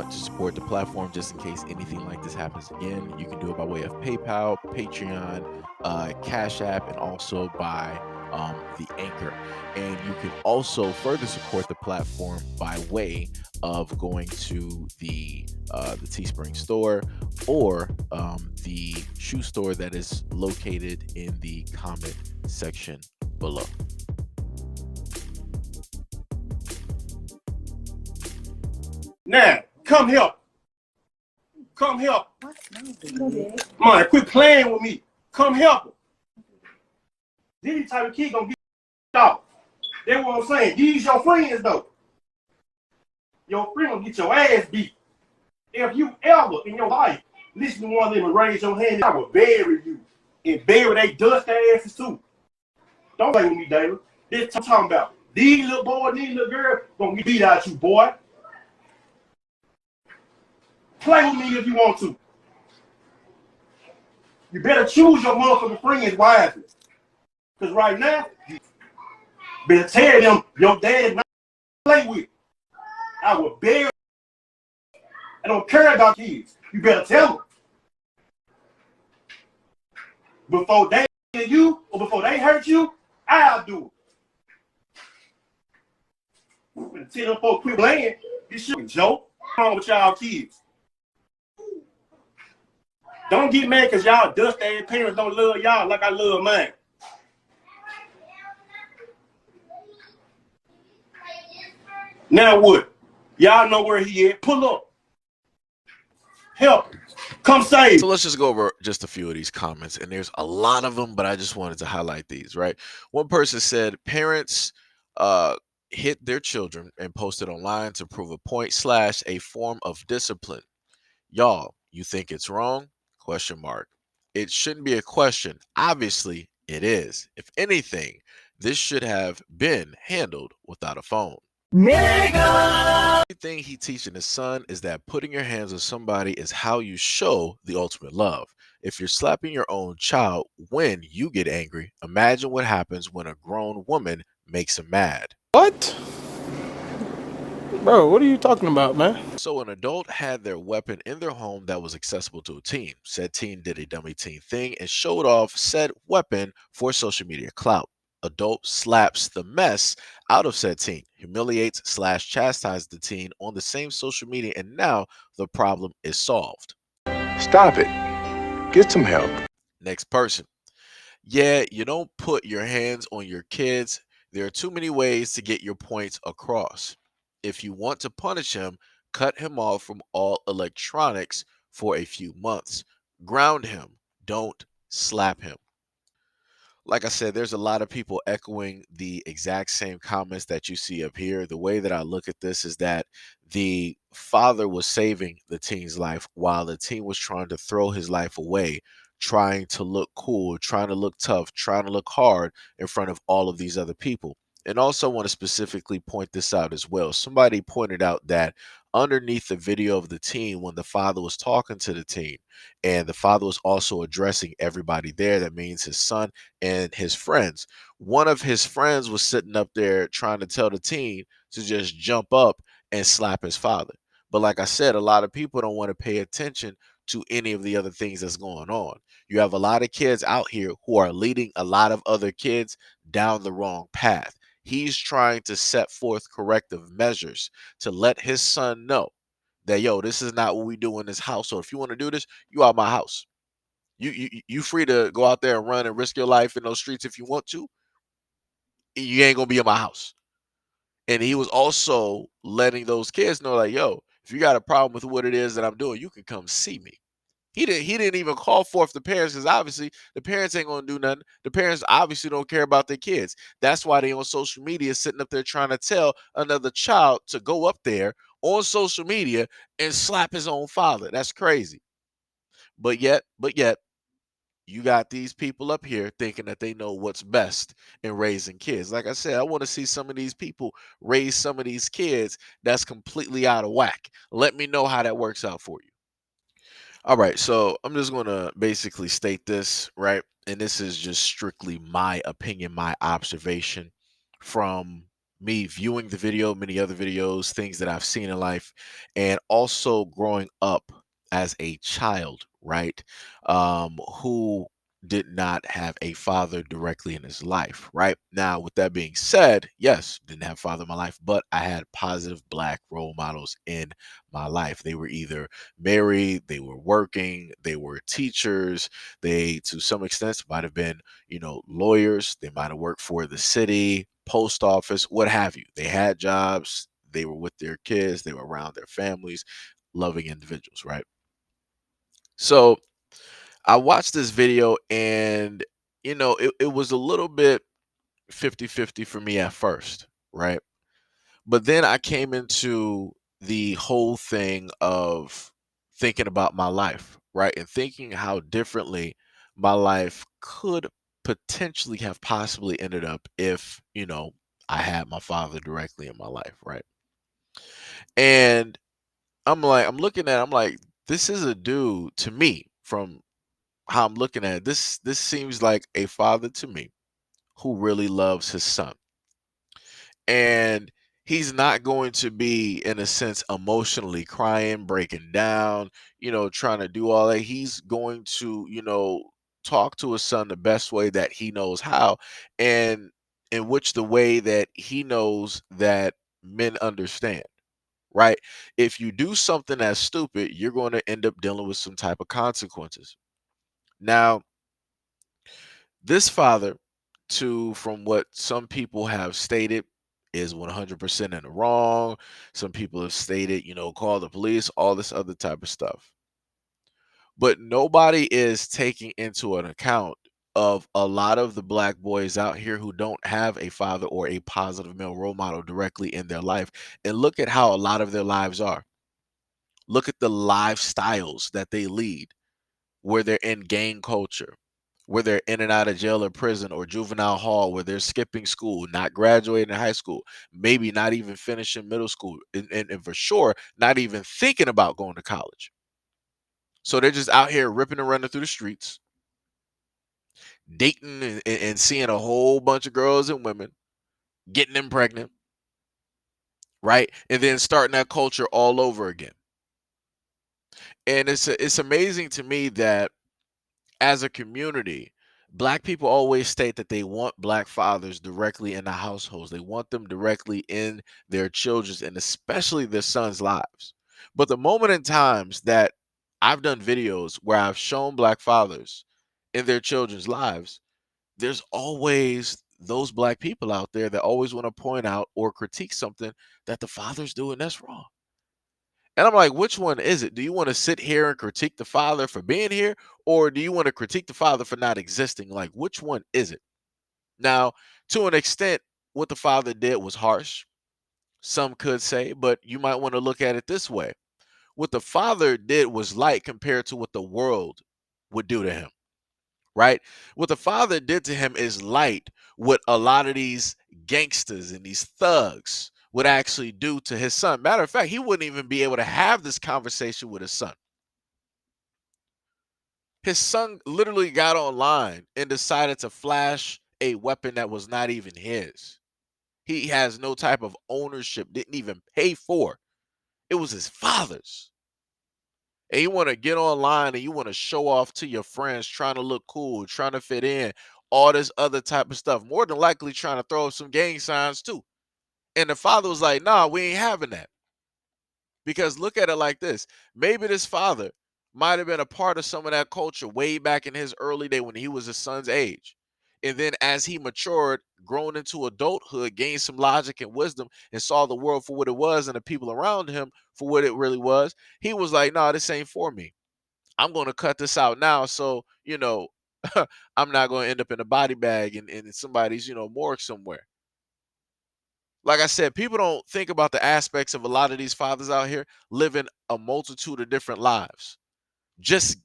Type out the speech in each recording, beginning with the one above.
want to support the platform just in case anything like this happens again, you can do it by way of PayPal, Patreon, Cash App, and also by the Anchor. And you can also further support the platform by way of going to the Teespring store or the shoe store that is located in the comment section below. Now, come help. Come help. Man, quit playing with me. Come help him. These type of kids gonna get off. That's what I'm saying. These your friends though. Your friend gonna get your ass beat. If you ever in your life listen to one of them and raise your hand, I will bury you. And bury they dust their asses too. Don't play with me, David. This I'm talking about. These little boys, these little girls gonna get beat out you, boy. Play with me if you want to. You better choose your motherfucking friends wisely. Because right now, you better tell them your dad not play with. I will bury. I don't care about kids. You better tell them. Before they hurt you or before they hurt you, I'll do it. I'm gonna tell them folks quit playing. This shit is a joke. What's wrong with y'all kids? Don't get mad because y'all dust ass parents don't love y'all like I love mine. Now what? Y'all know where he at. Pull up. Help. Come save. So let's just go over just a few of these comments. And there's a lot of them, but I just wanted to highlight these, right? One person said parents hit their children and posted online to prove a point / a form of discipline. Y'all, you think it's wrong? Question mark. It shouldn't be a question. Obviously, it is. If anything, this should have been handled without a phone. Nigga! Everything he teaching his son is that putting your hands on somebody is how you show the ultimate love. If you're slapping your own child when you get angry, imagine what happens when a grown woman makes him mad. What? Bro, what are you talking about, man? So an adult had their weapon in their home that was accessible to a teen. Said teen did a dummy teen thing and showed off said weapon for social media clout. Adult slaps the mess out of said teen, humiliates / chastises the teen on the same social media, and now the problem is solved. Stop it. Get some help. Next person. Yeah, you don't put your hands on your kids. There are too many ways to get your points across. If you want to punish him, cut him off from all electronics for a few months. Ground him. Don't slap him. Like I said, there's a lot of people echoing the exact same comments that you see up here. The way that I look at this is that the father was saving the teen's life while the teen was trying to throw his life away, trying to look cool, trying to look tough, trying to look hard in front of all of these other people. And also want to specifically point this out as well. Somebody pointed out that underneath the video of the teen, when the father was talking to the teen, and the father was also addressing everybody there, that means his son and his friends. One of his friends was sitting up there trying to tell the teen to just jump up and slap his father. But like I said, a lot of people don't want to pay attention to any of the other things that's going on. You have a lot of kids out here who are leading a lot of other kids down the wrong path. He's trying to set forth corrective measures to let his son know that, yo, this is not what we do in this house. So if you want to do this, you out my house. You free to go out there and run and risk your life in those streets if you want to. You ain't gonna be in my house. And he was also letting those kids know, like, yo, if you got a problem with what it is that I'm doing, you can come see me. He didn't even call forth the parents because obviously the parents ain't gonna do nothing. The parents obviously don't care about their kids. That's why they on social media sitting up there trying to tell another child to go up there on social media and slap his own father. That's crazy. But yet, you got these people up here thinking that they know what's best in raising kids. Like I said, I want to see some of these people raise some of these kids that's completely out of whack. Let me know how that works out for you. All right, so I'm just going to basically state this, right? And this is just strictly my opinion, my observation from me viewing the video, many other videos, things that I've seen in life, and also growing up as a child, right? Who did not have a father directly in his life, right? Now, with that being said, yes, didn't have a father in my life, but I had positive black role models in my life. They were either married, they were working, they were teachers, they, to some extent, might have been, lawyers. They might have worked for the city, post office, what have you. They had jobs, they were with their kids, they were around their families, loving individuals, right? So I watched this video and, it was a little bit 50-50 for me at first, right? But then I came into the whole thing of thinking about my life, right? And thinking how differently my life could potentially have possibly ended up if, I had my father directly in my life, right? And I'm looking at, I'm like, this is a dude to me from how I'm looking at it. This seems like a father to me who really loves his son. And he's not going to be, in a sense, emotionally crying, breaking down, trying to do all that. He's going to, talk to his son the best way that he knows how, and in which the way that he knows that men understand, right? If you do something that's stupid, you're going to end up dealing with some type of consequences. Now, this father, to from what some people have stated, is 100% in the wrong. Some people have stated, call the police, all this other type of stuff. But nobody is taking into an account of a lot of the black boys out here who don't have a father or a positive male role model directly in their life. And look at how a lot of their lives are. Look at the lifestyles that they lead, where they're in gang culture, where they're in and out of jail or prison or juvenile hall, where they're skipping school, not graduating high school, maybe not even finishing middle school, and for sure, not even thinking about going to college. So they're just out here ripping and running through the streets, dating and seeing a whole bunch of girls and women, getting them pregnant, right? And then starting that culture all over again. And it's amazing to me that as a community, black people always state that they want black fathers directly in the households. They want them directly in their children's and especially their sons' lives. But the moment in times that I've done videos where I've shown black fathers in their children's lives, there's always those black people out there that always want to point out or critique something that the father's doing that's wrong. And I'm like, which one is it? Do you want to sit here and critique the father for being here? Or do you want to critique the father for not existing? Like, which one is it? Now, to an extent, what the father did was harsh, some could say, but you might want to look at it this way. What the father did was light compared to what the world would do to him, right? What the father did to him is light what a lot of these gangsters and these thugs would actually do to his son. Matter of fact, he wouldn't even be able to have this conversation with his son. His son literally got online and decided to flash a weapon that was not even his. He has no type of ownership, didn't even pay for. It was his father's. And you want to get online and you want to show off to your friends, trying to look cool, trying to fit in, all this other type of stuff. More than likely trying to throw up some gang signs too. And the father was like, nah, we ain't having that. Because look at it like this. Maybe this father might have been a part of some of that culture way back in his early day when he was his son's age. And then as he matured, grown into adulthood, gained some logic and wisdom, and saw the world for what it was and the people around him for what it really was, he was like, nah, this ain't for me. I'm going to cut this out now. So, I'm not going to end up in a body bag in somebody's, morgue somewhere. Like I said, people don't think about the aspects of a lot of these fathers out here living a multitude of different lives. Just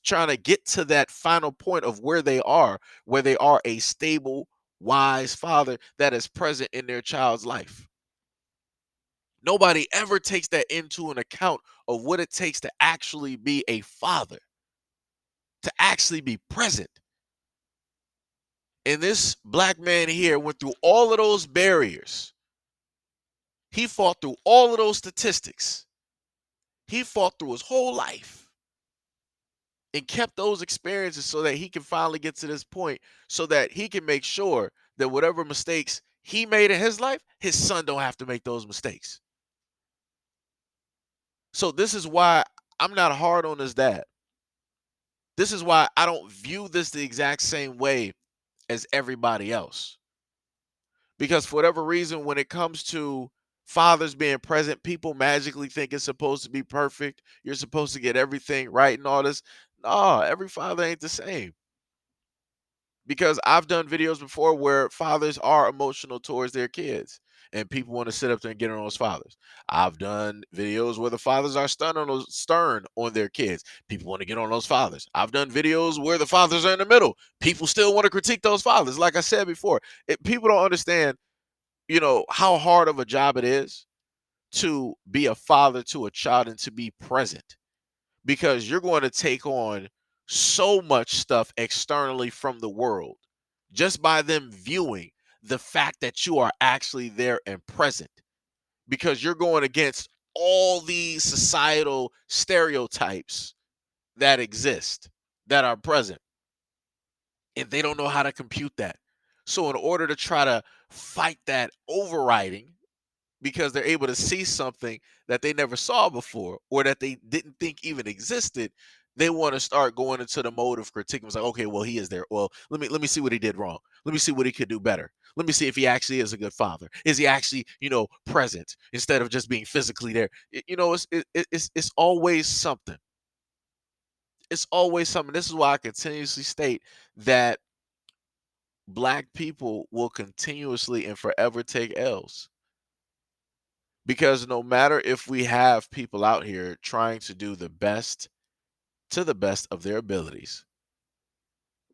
trying to get to that final point of where they are a stable, wise father that is present in their child's life. Nobody ever takes that into an account of what it takes to actually be a father, to actually be present. And this black man here went through all of those barriers He fought through all of those statistics. He fought through his whole life and kept those experiences so that he can finally get to this point, so that he can make sure that whatever mistakes he made in his life, his son don't have to make those mistakes. So this is why I'm not hard on his dad. This is why I don't view this the exact same way as everybody else. Because for whatever reason, when it comes to fathers being present, people magically think it's supposed to be perfect. You're supposed to get everything right and all this. No, every father ain't the same. Because I've done videos before where fathers are emotional towards their kids, and people want to sit up there and get on those fathers. I've done videos where the fathers are stern on their kids. People want to get on those fathers. I've done videos where the fathers are in the middle. People still want to critique those fathers. Like I said before, people don't understand, how hard of a job it is to be a father to a child and to be present, because you're going to take on so much stuff externally from the world just by them viewing the fact that you are actually there and present, because you're going against all these societal stereotypes that exist, that are present, and they don't know how to compute that. So in order to try to fight that overriding, because they're able to see something that they never saw before or that they didn't think even existed, they want to start going into the mode of critiquing. It's like, okay, well, he is there. Well, let me see what he did wrong. Let me see what he could do better. Let me see if he actually is a good father. Is he actually, present instead of just being physically there? It's always something. It's always something. This is why I continuously state that black people will continuously and forever take L's. Because no matter if we have people out here trying to do the best to the best of their abilities,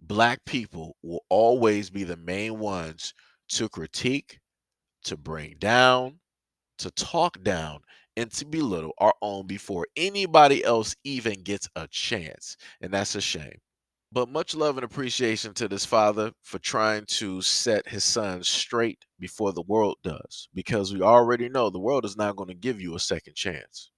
black people will always be the main ones to critique, to bring down, to talk down, and to belittle our own before anybody else even gets a chance. And that's a shame. But much love and appreciation to this father for trying to set his son straight before the world does, because we already know the world is not going to give you a second chance.